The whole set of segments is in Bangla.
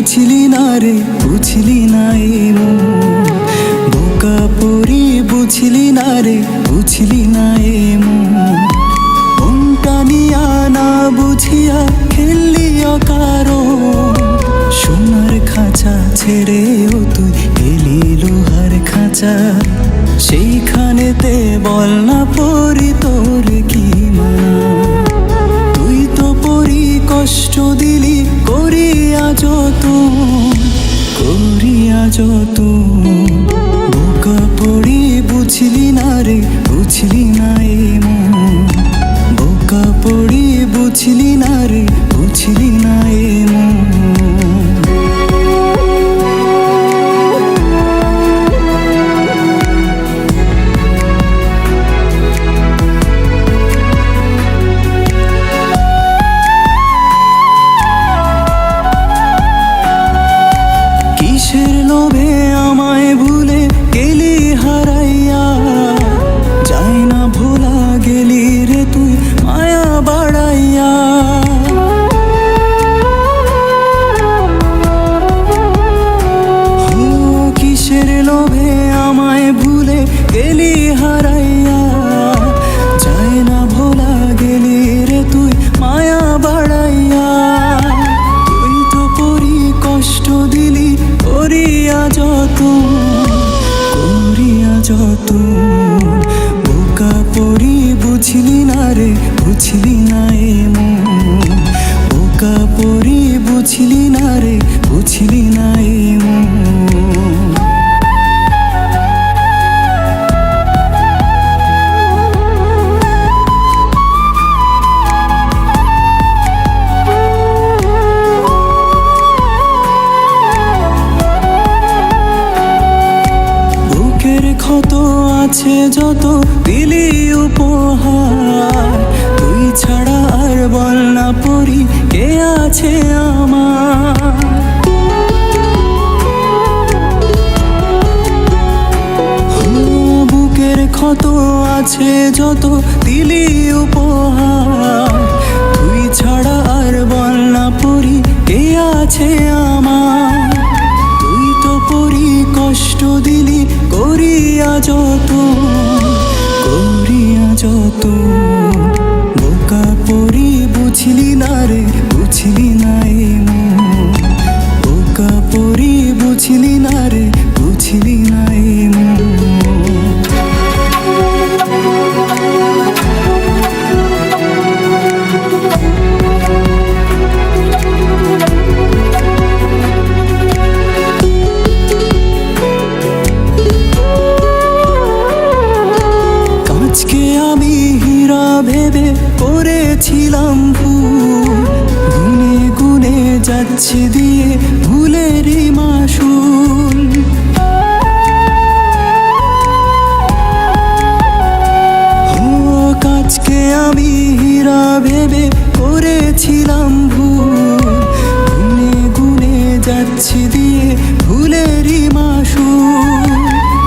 বুঝলি না রে, বুঝলি না এ মন। বোকা পরি বুঝলি না রে, বুঝলি না এ মন। মনটা নিয়া না বুঝিয়া খেললি অকারণ। সোনার খাঁচা ছেড়েও তুই এলি লোহার খাঁচা। সেইখানেতে বল না পরি তোর কি মানা। তুই তো পরি কষ্ট দিলি করিয়া যতন, করিয়া যতন। বোকা পরি বুঝলি না রে, বুঝলি না এ মন। বোকা পরি বুঝলি না রে, বুঝলি না এ মন। কিসের লোভে আমায় ভুলে গেলি হারাইয়া। যায় না ভোলা গেলি রে তুই মায়া বাড়াইয়া। কিসের লোভে আমায় ভুলে গেলি হারাইয়া। যায় না ভোলা গেলি রে তুই মায়া বাড়াইয়া। তুই তো পরি কষ্ট দিলি করিয়া যতন, করিয়া যতন। বোকা পরি বুঝলি না রে, বুঝলি না এ মন। বোকা পরি বুঝলি না রে, বুঝলি না এ মন। ক্ষত আছে যত দিলি উপহার। তুই ছাড়া আর বল না পরি কে আছে আমার। বুকের ক্ষত আছে যত দিলি উপহার। তুই ছাড়া আর বল না পরি কে আছে আমার। তুই তো পরি কষ্ট দিলি করিয়া যতন, করিয়া যতন। বোকা পরি বুঝলি না রে, বুঝলি না এ মন। বোকা পরি বুঝলি না রে, বুঝলি না এ মন। আজকে আমি হীরা ভেবে করেছিলাম ভুল। গুনে গুনে যাচ্ছে দিয়ে ভুলেরই মাসুল। আজকে আমি হীরা ভেবে করেছিলাম ভুল। গুনে গুনে যাচ্ছে দিয়ে ভুলেরই মাসুল।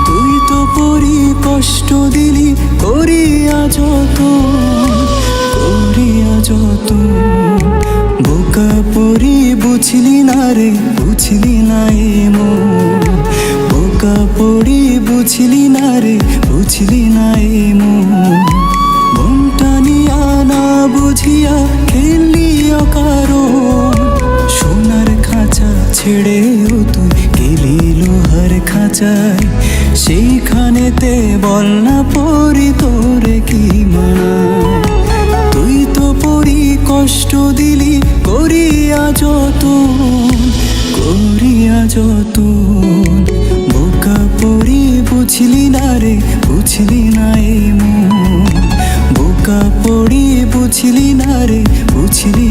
তুই তো পরি কষ্ট দিলি করিয়া যতন, করিয়া যতন। বোকা পরি বুঝলি না রে, বুঝলি না এ মন। বোকা পরি বুঝলি না রে, বুঝলি না এ মন। মনটা নিয়া না বুঝিয়া খেললি অকারণ। সোনার খাঁচা ছেড়েও তুই গেলি লোহার খাঁচায়। সেইখানেতে বল না পরি তোর কি মানা। তুই তো পরি কষ্ট দিলি করিয়া যতন, করিয়া যতন। বোকা পরি বুঝলি না রে, বুঝলি না এ মন। বোকা পরি বুঝলি না রে, বুঝলি